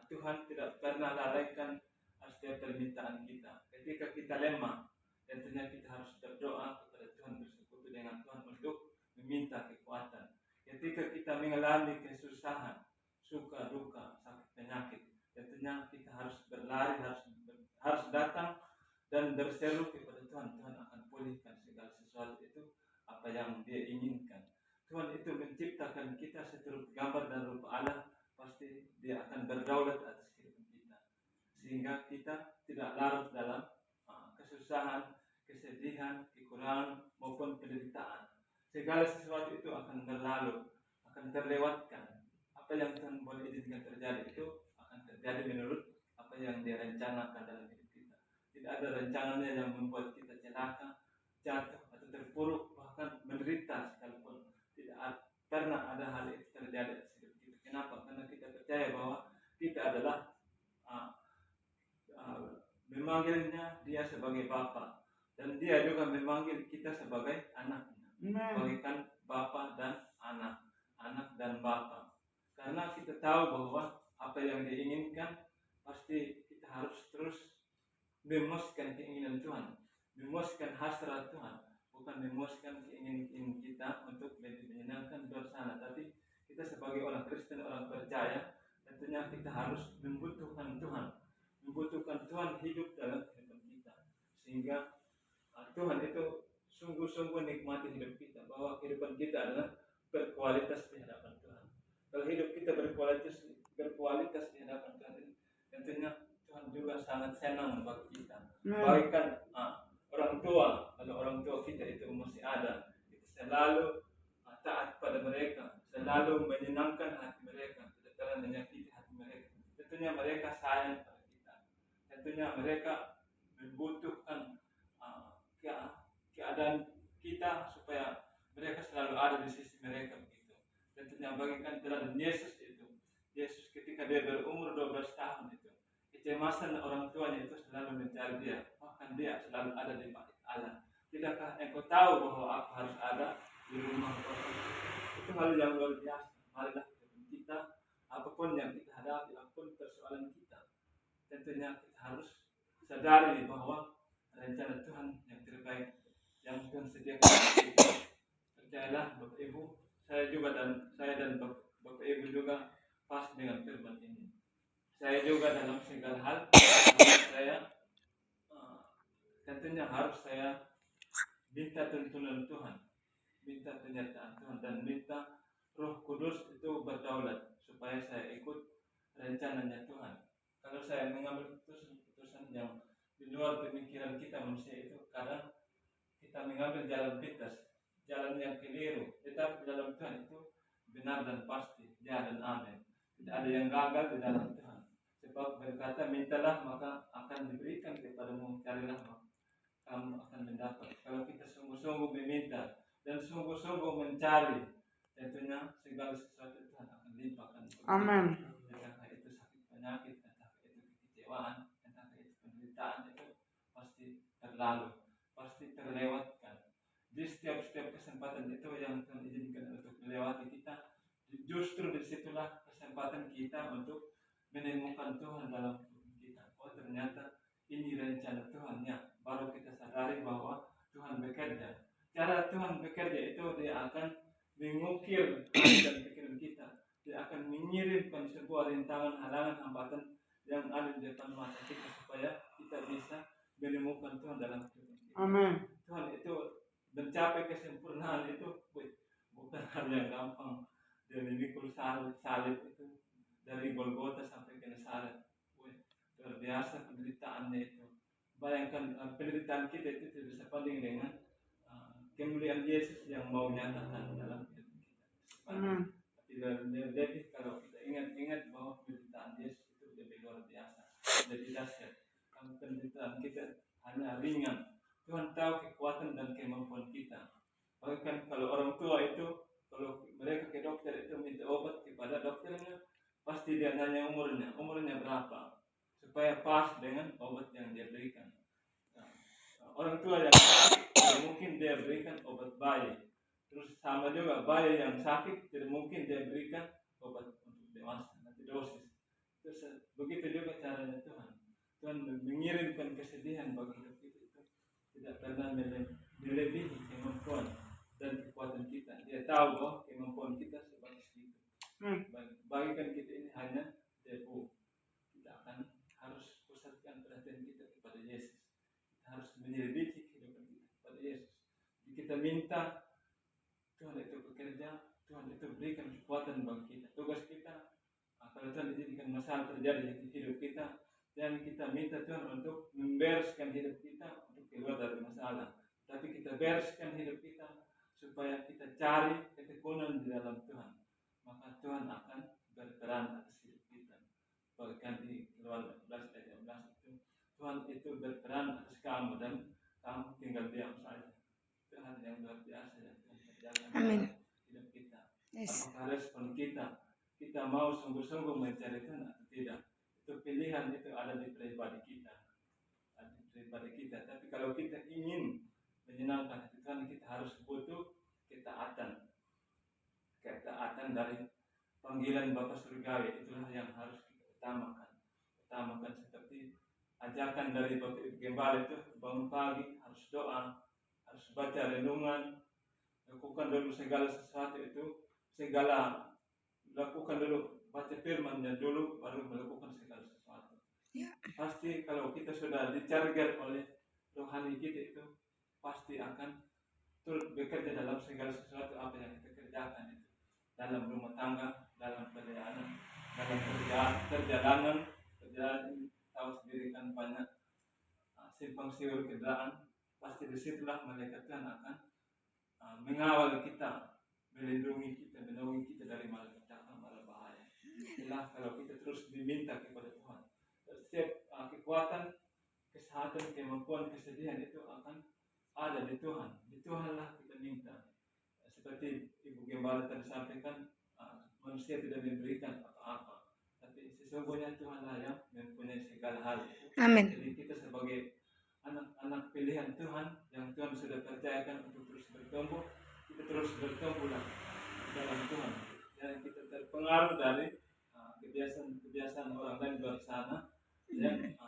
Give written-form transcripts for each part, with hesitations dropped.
Tuhan tidak pernah lalaikan setiap permintaan kita. Ketika kita lemah, tentunya kita harus berdoa kepada Tuhan, bersekutu dengan Tuhan untuk meminta kekuatan. Ketika kita mengalami kesusahan, suka, duka, sakit, penyakit, tentunya kita harus berlari, harus datang dan berseru kepada Tuhan. Tuhan akan pulihkan segala sesuatu itu apa yang Dia inginkan. Tuhan itu menciptakan kita seturut gambar dan rupa Allah. Pasti Dia akan berdaulat atas kehidupan kita, sehingga kita tidak larut dalam kesusahan, kesedihan, kekurangan maupun penderitaan. Segala sesuatu itu akan berlalu, akan terlewatkan. Apa yang Tuhan boleh izinkan terjadi itu akan terjadi menurut apa yang Dia rencanakan dalam hidup kita. Tidak ada rencananya yang membuat kita celaka, jatuh atau terpuruk, bahkan menderita sekalipun. Tidak pernah ada hal itu terjadi atas hidup kita. Kenapa? Karena kita percaya bahwa kita adalah memanggilnya Dia sebagai Bapa, dan Dia juga memanggil kita sebagai anaknya. Bagaikan Bapa dan anak, anak dan Bapa. Karena kita tahu bahwa apa yang Dia inginkan, pasti kita harus terus memuaskan keinginan Tuhan, memuaskan hasrat Tuhan, bukan memuaskan keinginan kita untuk menyenangkan luar sana. Tapi kita sebagai orang Kristen, orang percaya, tentunya kita harus membutuhkan Tuhan hidup dalam kehidupan kita, sehingga Tuhan itu sungguh-sungguh nikmati hidup kita, bahwa kehidupan kita adalah berkualitas di hadapan Tuhan. Kalau hidup kita berkualitas di hadapan Tuhan, tentunya Tuhan juga sangat senang bagi kita. Bagaikan orang tua, kalau orang tua kita itu masih ada, kita selalu taat pada mereka, selalu menyenangkan hati mereka, tidak pernah menyakiti hati mereka. Tentunya mereka sayang pada kita, tentunya mereka membutuhkan keadaan kita supaya mereka selalu ada di sisi mereka begitu. Tentunya bagaikan teladan Yesus itu. Yesus ketika Dia berumur 12 tahun itu, kecemasan orang tuanya itu selalu mencari Dia, bahkan Dia selalu ada di bait Allah. Tidakkah engkau tahu bahwa aku harus ada di rumah Bapa? Itu hal yang luar biasa. Marilah kita, apapun yang kita hadapi, apapun persoalan kita, tentunya kita harus sadari bahwa rencana Tuhan yang terbaik, yang Tuhan sediakan kita. Percayalah Bapak Ibu, saya dan Bapak Ibu juga pas dengan firman ini. Saya juga dalam segala hal, saya tentunya harus saya minta tuntunan Tuhan, minta penyertaan Tuhan, dan minta Roh Kudus itu berdaulat supaya saya ikut rencananya Tuhan. Kalau saya mengambil keputusan yang di luar pemikiran kita manusia itu, kadang kita mengambil jalan pintas, jalan yang keliru. Tetapi dalam Tuhan itu benar dan pasti, ya dan amin. Tidak ada yang gagal di dalam Tuhan. Sebab berkata, mintalah maka akan diberikan kepadamu, carilah maka kamu akan mendapat. Kalau kita sungguh-sungguh meminta dan sungguh-sungguh mencari, tentunya segala sesuatu Tuhan akan limpahkan. Amin. Entah itu sakit penyakit, entah itu kekecewaan, entah itu penderitaan, itu pasti terlalu, pasti terlewatkan. Di setiap kesempatan itu yang Tuhan izinkan untuk melewati kita, justru disitulah kesempatan kita untuk menemukan Tuhan dalam hidup kita. Oh, ternyata ini rencana Tuhannya. Baru kita sadari bahwa Tuhan bekerja. Cara Tuhan bekerja itu Dia akan mengukir hati dan pikiran kita. Dia akan mengirimkan sebuah rintangan, halangan, hambatan yang ada di depan mata kita supaya kita bisa menemukan Tuhan dalam hidup kita. Amin. Tuhan itu mencapai kesempurnaan itu bukan hal yang gampang. Dia memikul salib itu dari Golgota sampai ke Nazaret. Luar biasa penderitaannya itu. Bayangkan penderitaan kita itu tidak sebanding dengan kemuliaan Yesus yang mau nyatakan dalam hidup kita. Tidak lebih kalau kita ingat bahwa penderitaan Yesus itu lebih luar biasa, lebih dahsyat. Kalau penderitaan kita hanya ringan, Tuhan tahu kekuatan dan kemampuan kita. Bahkan kalau orang tua itu, kalau mereka ke dokter itu minta obat kepada dokternya, pasti dia nanya umurnya berapa, supaya pas dengan obat yang dia berikan. Orang tua yang sakit tidak mungkin dia berikan obat bayi. Terus sama juga bayi yang sakit tidak mungkin dia berikan obat untuk dewasa, nanti dosis. Itu begitu juga caranya Tuhan. Tuhan mengirimkan kesedihan bagi hidup kita itu tidak pernah melebihi kemampuan dan kekuatan kita. Dia tahu bahwa kemampuan kita sebatas itu. Bagikan kita ini hanya debu. Kita akan harus pusatkan perhatian kita kepada Yesus. Kita harus menyelidiki kehidupan kita kepada Yesus. Jadi kita minta Tuhan itu bekerja, Tuhan itu berikan kekuatan bagi kita. Tugas kita, kalau Tuhan izinkan masalah terjadi di hidup kita, dan kita minta Tuhan untuk membereskan hidup kita untuk keluar dari masalah. Tapi kita bereskan hidup kita supaya kita cari ketekunan di dalam Tuhan. Maka Tuhan akan berperan atas hidup kita. Bahkan di Keluaran 11 ayat 11 itu, Tuhan itu berperan atas kamu dan kamu tinggal diam saja. Tuhan yang luar biasa yang Tuhan kerjakan dalam hidup kita. Apakah respon kita mau sungguh-sungguh mencari Tuhan atau tidak? Itu pilihan itu ada di pribadi kita. Tapi kalau kita ingin menyenangkan hati Tuhan, kita harus butuh ketaatan dari panggilan Bapa Surgawi. Itulah yang harus kita utamakan seperti ajakan dari Bapak Ibu Gembala itu, bangun pagi harus doa, harus baca renungan, lakukan dulu segala sesuatu itu, lakukan dulu, baca firman-Nya dulu, baru melakukan segala sesuatu. Pasti kalau kita sudah di-charger oleh rohani kita itu, pasti akan turut bekerja dalam segala sesuatu apa yang kita kerjakan itu. Dalam rumah tangga, dalam perjalanan, tahu sendiri kan banyak simpang siur kendaraan. Pasti disitulah malaikat Tuhan akan mengawal kita, melindungi kita, menolong kita dari malapetaka, malabahaya. Inilah kalau kita terus diminta kepada Tuhan. Setiap kekuatan, kesehatan, kemampuan, kesedihan itu akan ada di Tuhan. Di Tuhanlah kita minta. Seperti Ibu Gembala tadi sampaikan, manusia tidak memberikan apa-apa, tapi sesungguhnya Tuhanlah yang mempunyai segala hal. Amin. Jadi kita sebagai anak-anak pilihan Tuhan yang Tuhan sudah percayakan untuk terus bertumbuh, kita terus bertumbuhlah dalam Tuhan. Dan kita terpengaruh dari kebiasaan orang lain di luar sana yang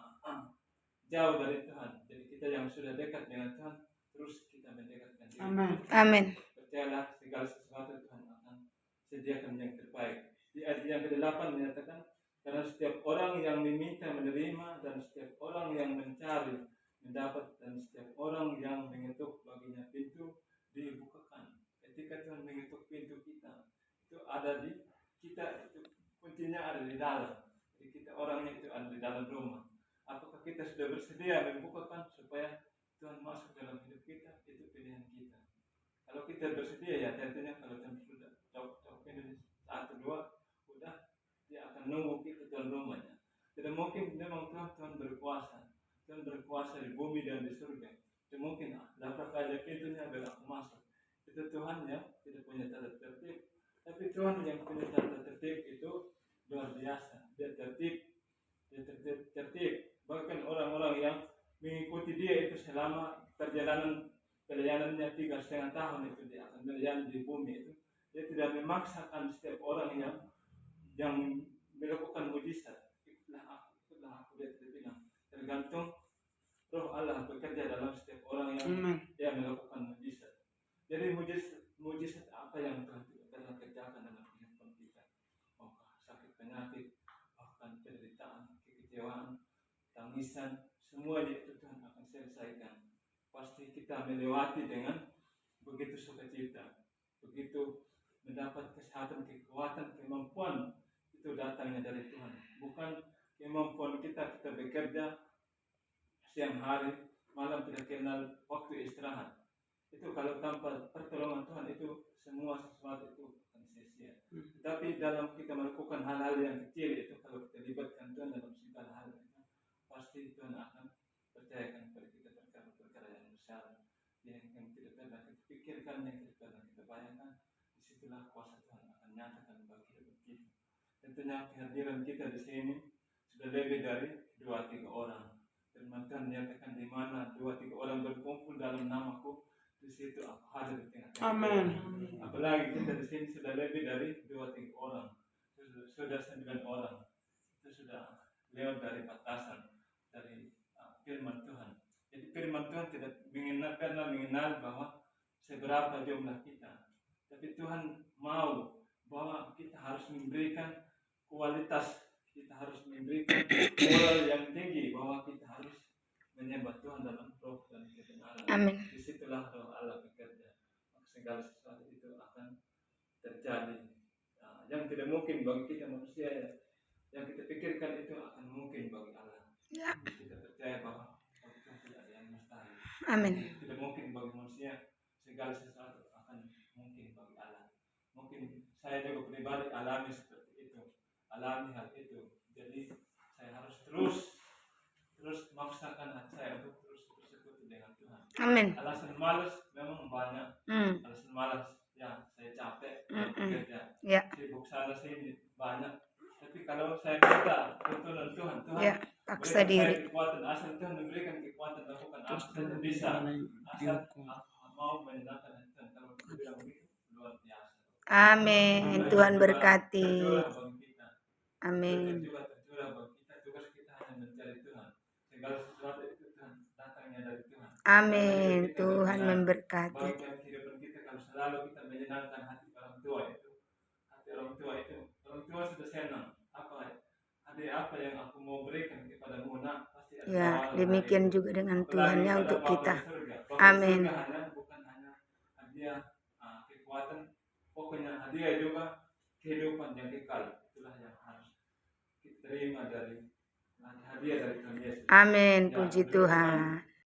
jauh dari Tuhan. Jadi kita yang sudah dekat dengan Tuhan, terus kita mendekatkan diri. Amin. Percayalah segala sesuatu Tuhan akan sediakan yang terbaik. Di ayat yang ke-8 menyatakan, karena setiap orang yang meminta menerima, dan setiap orang yang mencari mendapat, dan setiap orang yang mengetuk baginya pintu dibukakan. Ketika Tuhan mengetuk pintu kita, itu ada di kita, itu kuncinya ada di dalam. Jadi kita orangnya itu ada di dalam rumah. Apakah kita sudah bersedia membukakan supaya Tuhan masuk dalam hidup kita? Itu pilihan kita. Kalau kita bersedia, ya tentunya kalau Tuhan sudah tahu ini 1, 2, udah dia akan nunggu kita dalam rumahnya. Tidak mungkin memang Tuhan berkuasa. Tuhan berkuasa di bumi dan di surga. Tidak mungkin dapat aja pintunya biar aku masuk. Itu Tuhan yang tidak punya tata tertib. Tapi Tuhan yang punya tata tertib itu luar biasa. Dia tertib. Bahkan orang-orang yang mengikuti dia itu selama pelayanannya 3,5 tahun itu, dia akan melayani di bumi itu. Dia tidak memaksakan setiap orang yang melakukan mujizat. Ikutlah aku, dia tidak bilang. Tergantung Roh Allah bekerja dalam setiap orang yang melakukan mujizat. Jadi mujizat apa yang Tuhan telah kerjakan dalam kehidupan kita? Maukah sakit penyakit, bahkan penderitaan, kekecewaan, tangisan, semuanya itu Tuhan akan selesaikan. Pasti kita melewati dengan begitu sukacita, begitu mendapat kesehatan, kekuatan, kemampuan itu datangnya dari Tuhan. Bukan kemampuan kita bekerja siang hari, malam tidak kenal waktu istirahat. Itu kalau tanpa pertolongan Tuhan itu semua sesuatu itu akan sia-sia. Tapi dalam kita melakukan hal-hal yang kecil itu, kalau kita libatkan Tuhan dalam segala hal itu, pasti Tuhan akan percayakan kepada kita perkara-perkara yang besar yang tidak pernah kita pikirkan, yang tidak pernah kita bayangkan. Disitulah kuasa Tuhan akan nyatakan bagi hidup kita. Tentunya kehadiran kita di sini sudah lebih dari 2-3 orang. Firman Tuhan menyatakan di mana 2-3 orang berkumpul dalam namaku, di situ aku hadir di tengah-tengah. Amin. Apalagi kita di sini sudah lebih dari 2-3 orang, sudah 9 orang. Itu sudah lewat dari batasan dari firman Tuhan. Jadi firman Tuhan tidak pernah mengenal bahwa seberapa jumlah kita, tapi Tuhan mau bahwa kita harus memberikan kualitas, kita harus memberikan moral yang tinggi, bahwa kita harus menyembah Tuhan dalam roh dan kebenaran. Amin. Disitulah roh Allah bekerja, segala sesuatu itu akan terjadi. Yang tidak mungkin bagi kita manusia, yang kita pikirkan itu akan mungkin bagi Allah. Ya. Kita percaya bahwa bagi Tuhan tidak ada yang mustahil. Amin. Tidak mungkin bagi manusia, segala sesuatu akan mungkin bagi Allah. Mungkin saya juga pribadi alami seperti itu, alami hal itu. Jadi saya harus terus memaksakan hati saya untuk terus bersekutu dengan Tuhan. Amin. Alasan malas memang banyak. Alasan malas, ya saya capek bekerja, Ya. sibuk sana sini banyak. Tapi kalau saya minta tuntunan Tuhan, Ya, paksa berikan saya diri. kekuatan, asal Tuhan memberikan kekuatan lakukan apa saja bisa, asal mau menyenangkan hati Tuhan. Kalau kita bilang begitu, luar biasa. Amin. Tuhan berkati. Tercurah bagi kita. Amin. Juga tercurah bagi kita. Tugas kita hanya mencari Tuhan. Segala sesuatu itu Tuhan datangnya dari Tuhan. Amin. Tuhan memberkati. Bagi kehidupan kita, kalau selalu kita menyenangkan hati orang tua itu, orang tua sudah senang. Apa yang aku mau berikan kepadamu, nak, pasti ada. Ya, demikian juga dengan Tuhannya untuk kita. Amin. Bukan hanya hadiah kekuatan, pokoknya hadiah juga kehidupan yang kekal. Itulah yang harus kita terima dari hadiah dari Tuhan Yesus. Amin. Puji Tuhan.